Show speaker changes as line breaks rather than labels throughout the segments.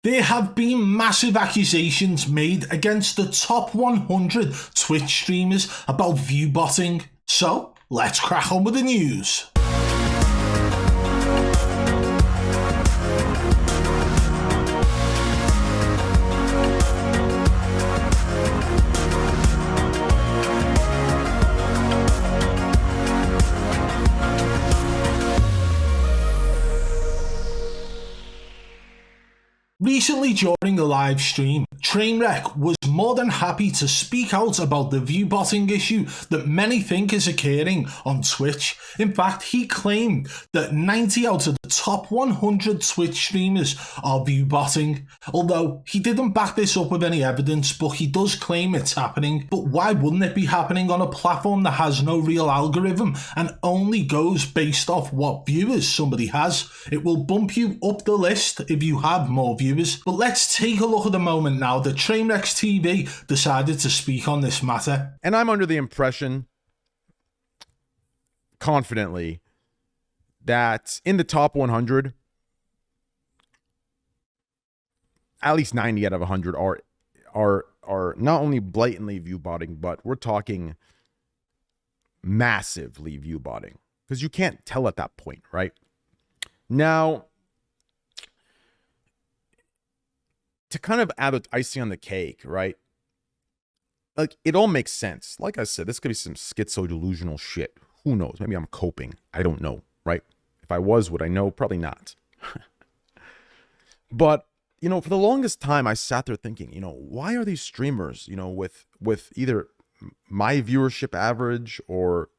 There have been massive accusations made against the top 100 Twitch streamers about view botting. So, let's crack on with the news. Recently during a live stream, Trainwreck was more than happy to speak out about the view botting issue that many think is occurring on Twitch. In fact, he claimed that 90 out of the top 100 Twitch streamers are view botting. Although he didn't back this up with any evidence, but he does claim it's happening. But why wouldn't it be happening on a platform that has no real algorithm and only goes based off what viewers somebody has? It will bump you up the list if you have more viewers. But let's take a look at the moment now that trainwreckstv decided to speak on this matter.
And I'm under the impression, confidently, that in the top 100, at least 90 out of 100 are not only blatantly view botting, but we're talking massively view botting, because you can't tell at that point, right? Now, to kind of add the icing on the cake, right? Like, it all makes sense. Like I said, this could be some schizo-delusional shit. Who knows? Maybe I'm coping. I don't know, right? If I was, would I know? Probably not. But, you know, for the longest time, I sat there thinking, you know, why are these streamers, you know, with either my viewership average or,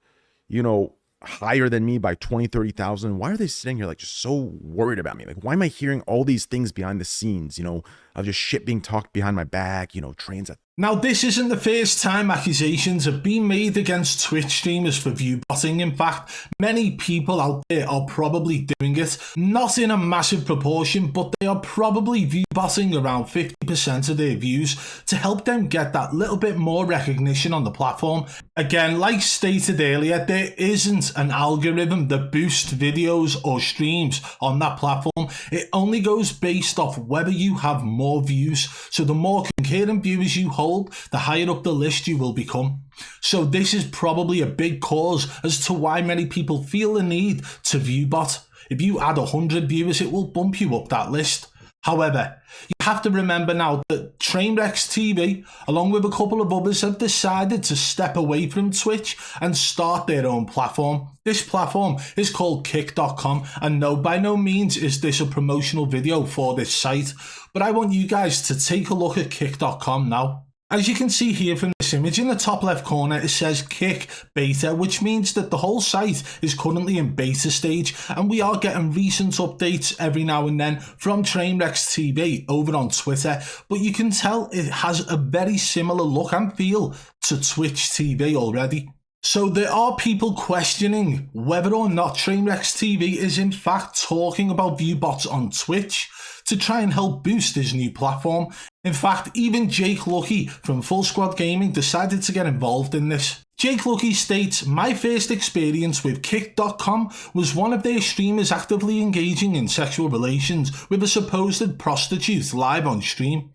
you know, higher than me by 20, 30,000. Why are they sitting here like just so worried about me? Like, why am I hearing all these things behind the scenes, you know, of just shit being talked behind my back, you know, trains at...
Now, this isn't the first time accusations have been made against Twitch streamers for view botting. In fact, many people out there are probably doing it, not in a massive proportion, but they are probably view botting around 50% of their views to help them get that little bit more recognition on the platform. Again, like stated earlier, there isn't an algorithm that boosts videos or streams on that platform. It only goes based off whether you have more views. So the more concurrent viewers you hold, the higher up the list you will become. So this is probably a big cause as to why many people feel the need to view bot. If you add 100 viewers, it will bump you up that list. However, you have to remember now that trainwreckstv, along with a couple of others, have decided to step away from Twitch and start their own platform. This platform is called kick.com, and no, by no means is this a promotional video for this site, but I want you guys to take a look at kick.com now. As you can see here from this image, in the top left corner it says Kick Beta, which means that the whole site is currently in beta stage, and we are getting recent updates every now and then from trainwreckstv over on Twitter, but you can tell it has a very similar look and feel to Twitch TV already. So there are people questioning whether or not trainwreckstv is in fact talking about view bots on Twitch to try and help boost his new platform. In fact, even Jake Lucky from Full Squad Gaming decided to get involved in this. Jake Lucky states, "My first experience with kick.com was one of their streamers actively engaging in sexual relations with a supposed prostitute live on stream.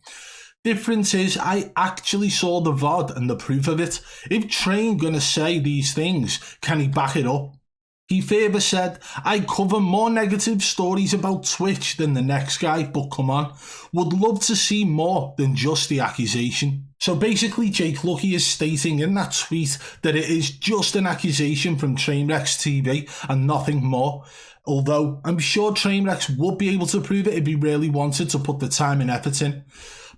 Difference is I actually saw the VOD and the proof of it. If Train gonna say these things, can he back it up?" He further said, "I cover more negative stories about Twitch than the next guy, but come on, would love to see more than just the accusation." So basically, Jake Lucky is stating in that tweet that it is just an accusation from trainwreckstv and nothing more. Although I'm sure Trainwrecks would be able to prove it if he really wanted to put the time and effort in.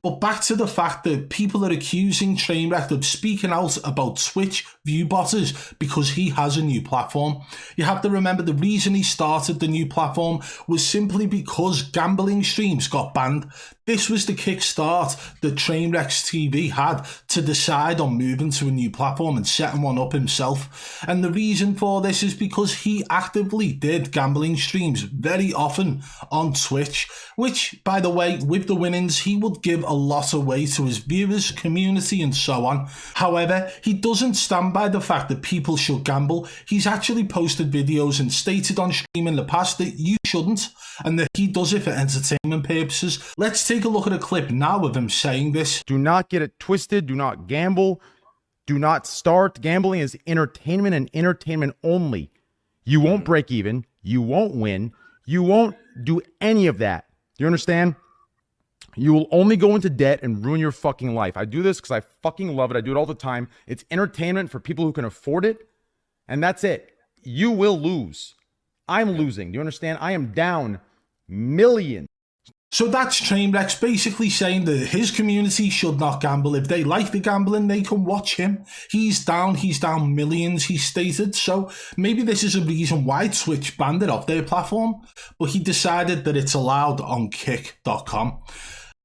But back to the fact that people are accusing Trainwreck of speaking out about Twitch view botters because he has a new platform. You have to remember the reason he started the new platform was simply because gambling streams got banned. This was the kickstart that trainwreckstv had to decide on moving to a new platform and setting one up himself. And the reason for this is because he actively did gambling streams very often on Twitch, which, by the way, with the winnings, he would give a lot away to his viewers, community, and so on. However, he doesn't stand by the fact that people should gamble. He's actually posted videos and stated on stream in the past that you shouldn't, and that he does it for entertainment purposes. Let's take take a look at a clip now of him saying this.
Do not get it twisted. Do not gamble. Do not start. Gambling is entertainment and entertainment only. You won't break even. You won't win. You won't do any of that. Do you understand? You will only go into debt and ruin your fucking life. I do this because I fucking love it. I do it all the time. It's entertainment for people who can afford it. And that's it. You will lose. I'm losing. Do you understand? I am down millions.
So that's Trainwrecks basically saying that his community should not gamble. If they like the gambling, they can watch him. He's down millions, he stated. So maybe this is a reason why Twitch banned it off their platform, but he decided that it's allowed on kick.com.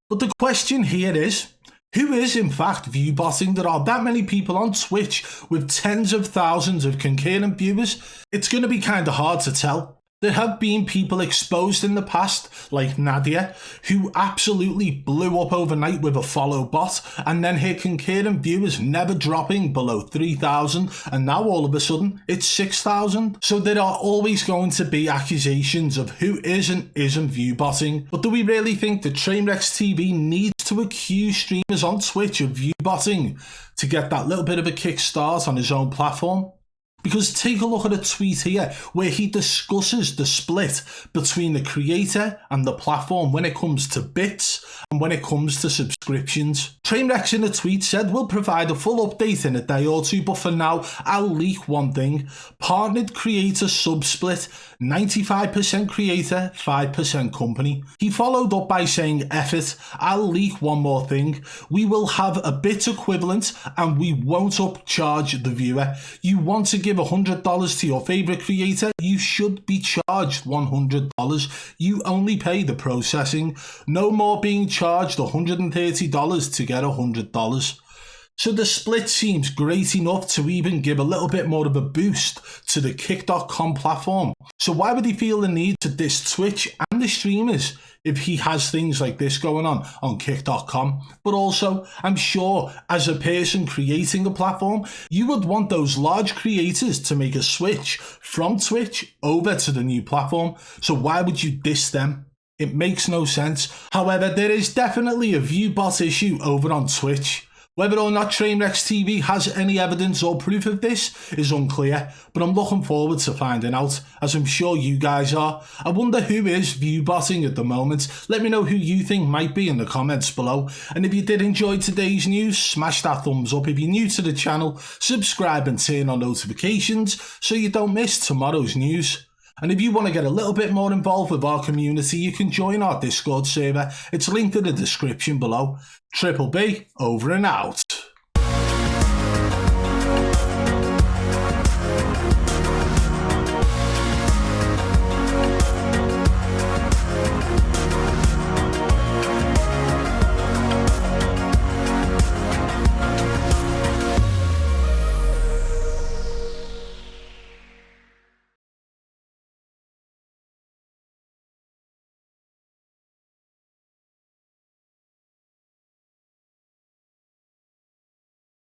But the question here is, who is in fact viewbotting? There are that many people on Twitch with tens of thousands of concurrent viewers. It's going to be kind of hard to tell. There have been people exposed in the past, like Nadia, who absolutely blew up overnight with a follow bot, and then her concurrent viewers never dropping below 3,000, and now all of a sudden it's 6,000. So there are always going to be accusations of who is and isn't viewbotting. But do we really think that trainwreckstv needs to accuse streamers on Twitch of viewbotting to get that little bit of a kickstart on his own platform? Because take a look at a tweet here where he discusses the split between the creator and the platform when it comes to bits and when it comes to subscriptions. Trainwrecks in a tweet said, "We'll provide a full update in a day or two, but for now, I'll leak one thing. Partnered creator sub-split, 95% creator, 5% company." He followed up by saying, "F it, I'll leak one more thing. We will have a bit equivalent and we won't upcharge the viewer. You want to give $100 to your favorite creator, you should be charged $100. You only pay the processing. No more being charged $130 to get $100. So the split seems great enough to even give a little bit more of a boost to the kick.com platform. So why would he feel the need to diss Twitch and the streamers if he has things like this going on kick.com? But also, I'm sure as a person creating a platform, you would want those large creators to make a switch from Twitch over to the new platform. So why would you diss them? It makes no sense. However, there is definitely a viewbot issue over on Twitch. Whether or not trainwreckstv has any evidence or proof of this is unclear, but I'm looking forward to finding out, as I'm sure you guys are. I wonder who is viewbotting at the moment. Let me know who you think might be in the comments below. And if you did enjoy today's news, smash that thumbs up. If you're new to the channel, subscribe and turn on notifications so you don't miss tomorrow's news. And if you want to get a little bit more involved with our community, you can join our Discord server. It's linked in the description below. Triple B, over and out.